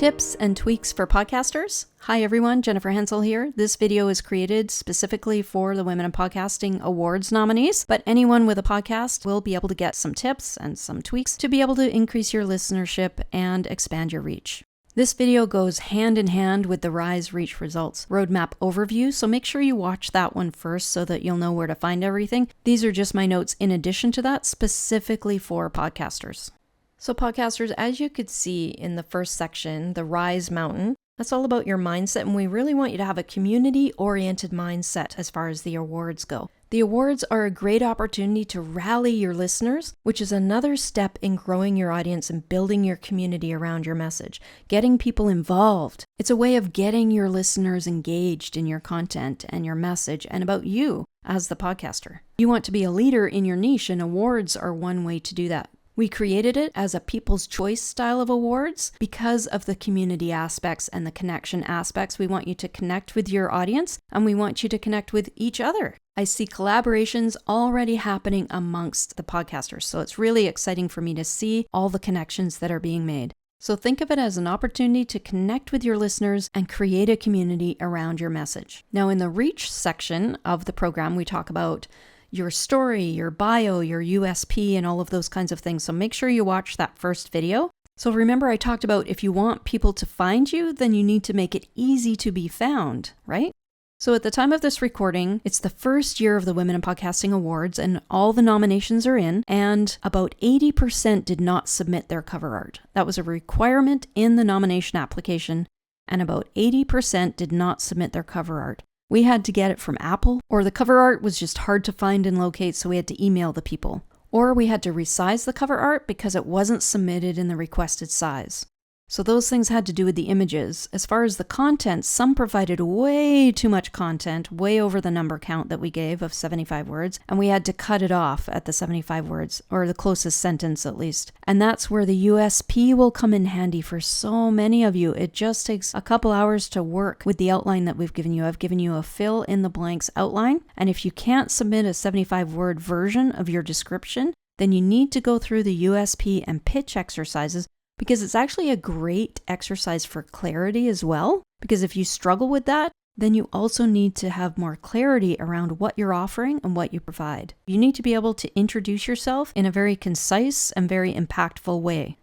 Tips and tweaks for podcasters. Hi everyone, Jennifer Hensel here. This video is created specifically for the Women in Podcasting Awards nominees, but anyone with a podcast will be able to get some tips and some tweaks to be able to increase your listenership and expand your reach. This video goes hand in hand with the Rise Reach Results Roadmap Overview, so make sure you watch that one first so that you'll know where to find everything. These are just my notes in addition to that, specifically for podcasters. So podcasters, as you could see in the first section, the Rise Mountain, that's all about your mindset, and we really want you to have a community-oriented mindset as far as the awards go. The awards are a great opportunity to rally your listeners, which is another step in growing your audience and building your community around your message, getting people involved. It's a way of getting your listeners engaged in your content and your message and about you as the podcaster. You want to be a leader in your niche, and awards are one way to do that. We created it as a people's choice style of awards because of the community aspects and the connection aspects. We want you to connect with your audience, and we want you to connect with each other. I see collaborations already happening amongst the podcasters, so it's really exciting for me to see all the connections that are being made. So think of it as an opportunity to connect with your listeners and create a community around your message. Now, in the Reach section of the program, we talk about your story, your bio, your USP, and all of those kinds of things. So make sure you watch that first video. So remember, I talked about if you want people to find you, then you need to make it easy to be found, right? So at the time of this recording, it's the first year of the Women in Podcasting Awards, and all the nominations are in, and about 80% did not submit their cover art. That was a requirement in the nomination application, and about 80% did not submit their cover art. We had to get it from Apple, or the cover art was just hard to find and locate, so we had to email the people. Or we had to resize the cover art because it wasn't submitted in the requested size. So those things had to do with the images. As far as the content, some provided way too much content, way over the number count that we gave of 75 words, and we had to cut it off at the 75 words, or the closest sentence at least. And that's where the USP will come in handy for so many of you. It just takes a couple hours to work with the outline that we've given you. I've given you a fill in the blanks outline, and if you can't submit a 75-word version of your description, then you need to go through the USP and pitch exercises, because it's actually a great exercise for clarity as well. Because if you struggle with that, then you also need to have more clarity around what you're offering and what you provide. You need to be able to introduce yourself in a very concise and very impactful way.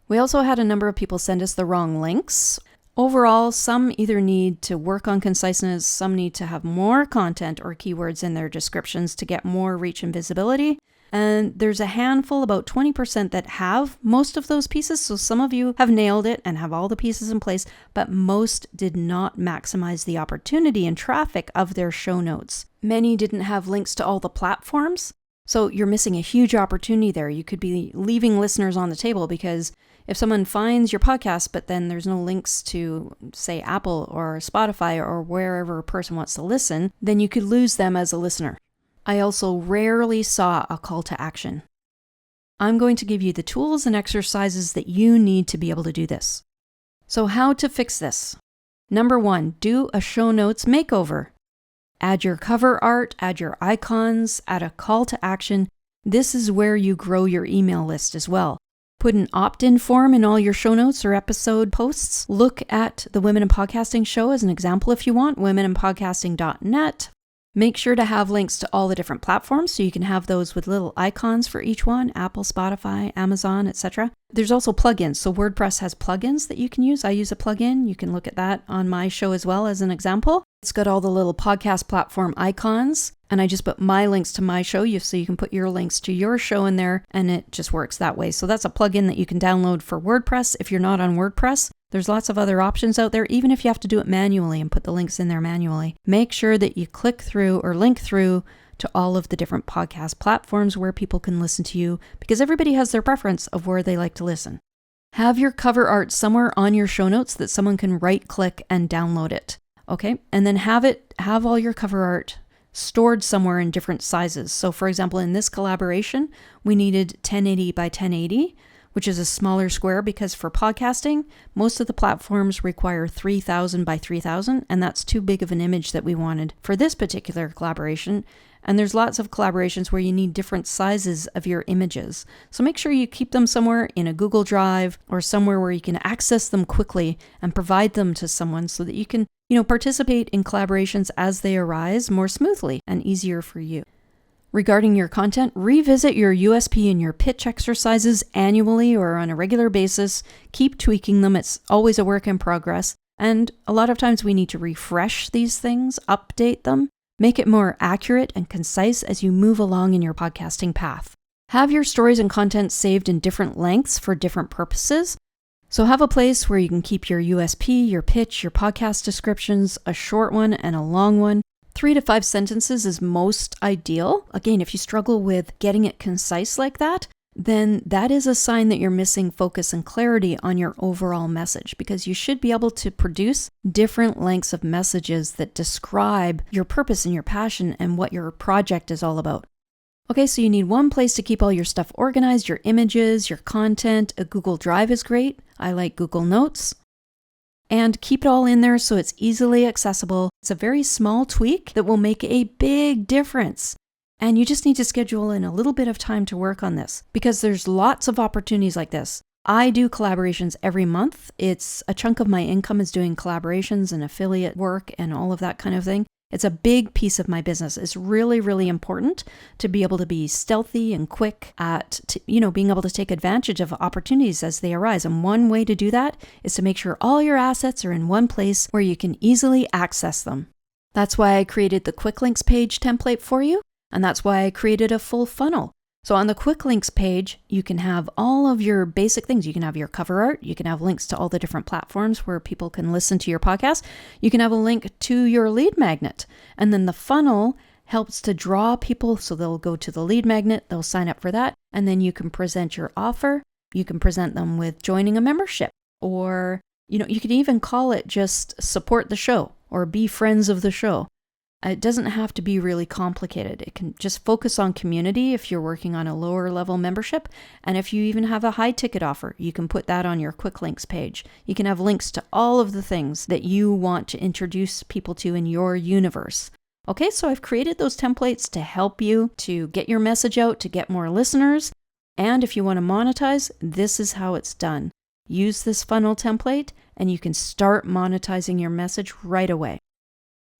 We also had a number of people send us the wrong links. Overall, some either need to work on conciseness, some need to have more content or keywords in their descriptions to get more reach and visibility. And there's a handful, about 20%, that have most of those pieces. So some of you have nailed it and have all the pieces in place, but most did not maximize the opportunity and traffic of their show notes. Many didn't have links to all the platforms. So you're missing a huge opportunity there. You could be leaving listeners on the table, because if someone finds your podcast, but then there's no links to, say, Apple or Spotify or wherever a person wants to listen, then you could lose them as a listener. I also rarely saw a call to action. I'm going to give you the tools and exercises that you need to be able to do this. So how to fix this? Number 1, do a show notes makeover. Add your cover art, add your icons, add a call to action. This is where you grow your email list as well. Put an opt-in form in all your show notes or episode posts. Look at the Women in Podcasting show as an example if you want, womeninpodcasting.net. Make sure to have links to all the different platforms, so you can have those with little icons for each one, Apple, Spotify, Amazon, etc. There's also plugins. So WordPress has plugins that you can use. I use a plugin. You can look at that on my show as well as an example. It's got all the little podcast platform icons, and I just put my links to my show, so you can put your links to your show in there, and it just works that way. So that's a plugin that you can download for WordPress if you're not on WordPress. There's lots of other options out there, even if you have to do it manually and put the links in there manually. Make sure that you click through or link through to all of the different podcast platforms where people can listen to you, because everybody has their preference of where they like to listen. Have your cover art somewhere on your show notes that someone can right-click and download it. Okay, and then have all your cover art stored somewhere in different sizes. So for example, in this collaboration, we needed 1080 by 1080 which is a smaller square because for podcasting, most of the platforms require 3,000 by 3,000, and that's too big of an image that we wanted for this particular collaboration. And there's lots of collaborations where you need different sizes of your images. So make sure you keep them somewhere in a Google Drive or somewhere where you can access them quickly and provide them to someone so that you can, participate in collaborations as they arise more smoothly and easier for you. Regarding your content, revisit your USP and your pitch exercises annually or on a regular basis. Keep tweaking them. It's always a work in progress. And a lot of times we need to refresh these things, update them, make it more accurate and concise as you move along in your podcasting path. Have your stories and content saved in different lengths for different purposes. So have a place where you can keep your USP, your pitch, your podcast descriptions, a short one and a long one. 3 to 5 sentences is most ideal. Again, if you struggle with getting it concise like that, then that is a sign that you're missing focus and clarity on your overall message, because you should be able to produce different lengths of messages that describe your purpose and your passion and what your project is all about. Okay, so you need one place to keep all your stuff organized, your images, your content. A Google Drive is great. I like Google Notes. And keep it all in there so it's easily accessible. It's a very small tweak that will make a big difference. And you just need to schedule in a little bit of time to work on this because there's lots of opportunities like this. I do collaborations every month. It's a chunk of my income is doing collaborations and affiliate work and all of that kind of thing. It's a big piece of my business. It's really, really important to be able to be stealthy and quick at, being able to take advantage of opportunities as they arise. And one way to do that is to make sure all your assets are in one place where you can easily access them. That's why I created the quick links page template for you. And that's why I created a full funnel. So on the quick links page, you can have all of your basic things. You can have your cover art. You can have links to all the different platforms where people can listen to your podcast. You can have a link to your lead magnet. And then the funnel helps to draw people. So they'll go to the lead magnet. They'll sign up for that. And then you can present your offer. You can present them with joining a membership. Or, you can even call it just support the show or be friends of the show. It doesn't have to be really complicated. It can just focus on community if you're working on a lower level membership. And if you even have a high ticket offer, you can put that on your quick links page. You can have links to all of the things that you want to introduce people to in your universe. Okay, so I've created those templates to help you to get your message out, to get more listeners. And if you want to monetize, this is how it's done. Use this funnel template and you can start monetizing your message right away.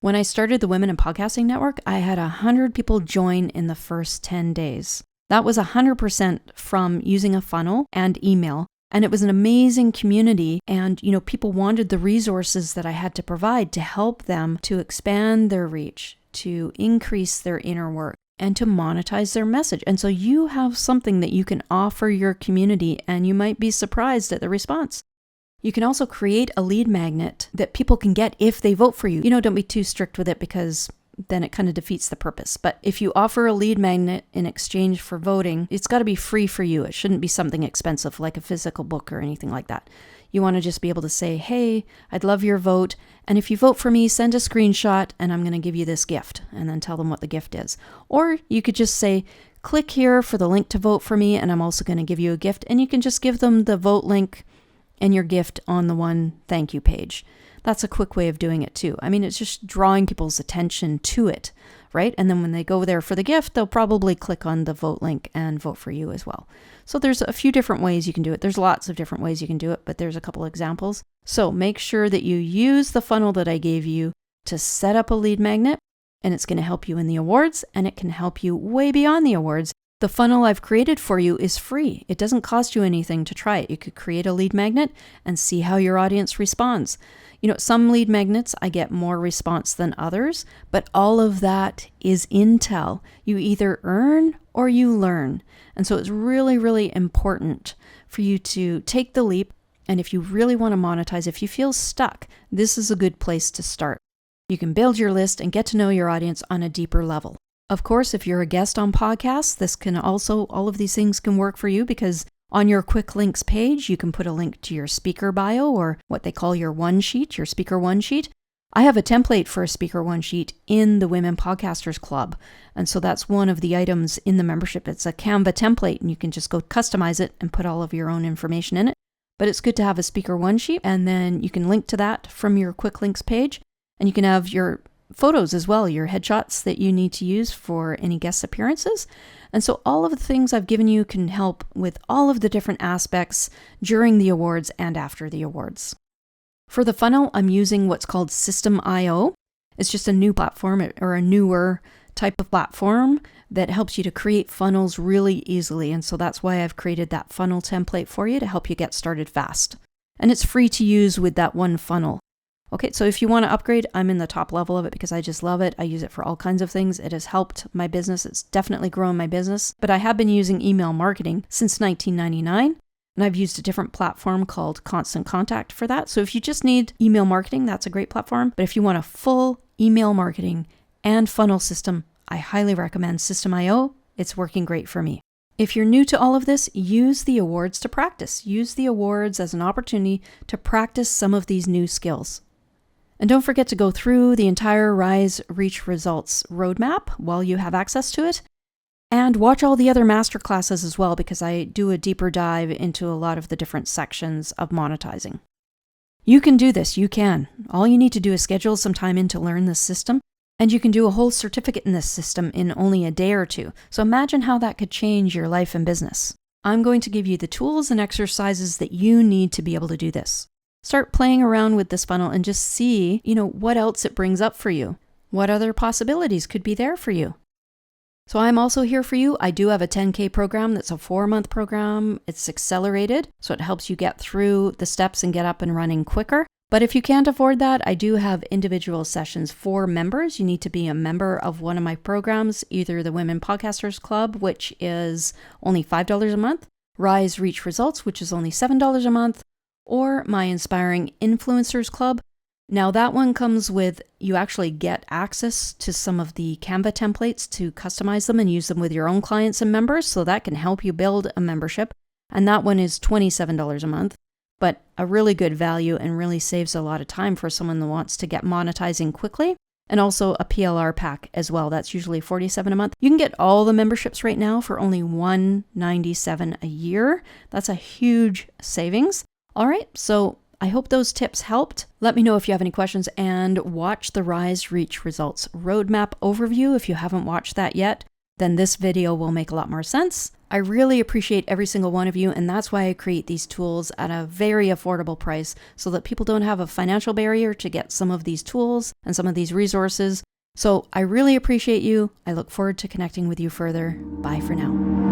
When I started the Women in Podcasting Network, I had 100 people join in the first 10 days. That was 100% from using a funnel and email. And it was an amazing community. And, people wanted the resources that I had to provide to help them to expand their reach, to increase their inner work, and to monetize their message. And so you have something that you can offer your community, and you might be surprised at the response. You can also create a lead magnet that people can get if they vote for you. Don't be too strict with it because then it kind of defeats the purpose. But if you offer a lead magnet in exchange for voting, it's got to be free for you. It shouldn't be something expensive like a physical book or anything like that. You want to just be able to say, hey, I'd love your vote. And if you vote for me, send a screenshot and I'm going to give you this gift, and then tell them what the gift is. Or you could just say, click here for the link to vote for me, and I'm also going to give you a gift. And you can just give them the vote link and your gift on the one thank you page. That's a quick way of doing it too. It's just drawing people's attention to it, right? And then when they go there for the gift, they'll probably click on the vote link and vote for you as well. So there's a few different ways you can do it. There's lots of different ways you can do it, but there's a couple examples. So make sure that you use the funnel that I gave you to set up a lead magnet, and it's going to help you in the awards, and it can help you way beyond the awards. The funnel I've created for you is free. It doesn't cost you anything to try it. You could create a lead magnet and see how your audience responds. Some lead magnets, I get more response than others, but all of that is intel. You either earn or you learn. And so it's really, really important for you to take the leap. And if you really want to monetize, if you feel stuck, this is a good place to start. You can build your list and get to know your audience on a deeper level. Of course, if you're a guest on podcasts, all of these things can work for you, because on your quick links page, you can put a link to your speaker bio, or what they call your one sheet, your speaker one sheet. I have a template for a Speaker One Sheet in the Women Podcasters Club. And so that's one of the items in the membership. It's a Canva template, and you can just go customize it and put all of your own information in it. But it's good to have a Speaker One Sheet, and then you can link to that from your quick links page. And you can have your photos as well, your headshots that you need to use for any guest appearances. And so all of the things I've given you can help with all of the different aspects during the awards and after the awards. For the funnel, I'm using what's called System.io. It's just a new platform, or a newer type of platform that helps you to create funnels really easily. And so that's why I've created that funnel template for you to help you get started fast. And it's free to use with that one funnel. Okay, so if you want to upgrade, I'm in the top level of it because I just love it. I use it for all kinds of things. It has helped my business. It's definitely grown my business. But I have been using email marketing since 1999. And I've used a different platform called Constant Contact for that. So if you just need email marketing, that's a great platform. But if you want a full email marketing and funnel system, I highly recommend System.io. It's working great for me. If you're new to all of this, use the awards to practice. Use the awards as an opportunity to practice some of these new skills. And don't forget to go through the entire Rise Reach Results roadmap while you have access to it. And watch all the other masterclasses as well, because I do a deeper dive into a lot of the different sections of monetizing. You can do this, you can. All you need to do is schedule some time in to learn this system, and you can do a whole certificate in this system in only a day or two. So imagine how that could change your life and business. I'm going to give you the tools and exercises that you need to be able to do this. Start playing around with this funnel and just see, what else it brings up for you. What other possibilities could be there for you? So I'm also here for you. I do have a 10K program that's a 4-month program. It's accelerated, so it helps you get through the steps and get up and running quicker. But if you can't afford that, I do have individual sessions for members. You need to be a member of one of my programs, either the Women Podcasters Club, which is only $5 a month, Rise Reach Results, which is only $7 a month, or my Inspiring Influencers Club. Now that one comes with, you actually get access to some of the Canva templates to customize them and use them with your own clients and members, so that can help you build a membership. And that one is $27 a month, but a really good value and really saves a lot of time for someone that wants to get monetizing quickly. And also a PLR pack as well. That's usually $47 a month. You can get all the memberships right now for only $197 a year. That's a huge savings. All right, so I hope those tips helped. Let me know if you have any questions, and watch the Rise Reach Results roadmap overview. If you haven't watched that yet, then this video will make a lot more sense. I really appreciate every single one of you, and that's why I create these tools at a very affordable price so that people don't have a financial barrier to get some of these tools and some of these resources. So I really appreciate you. I look forward to connecting with you further. Bye for now.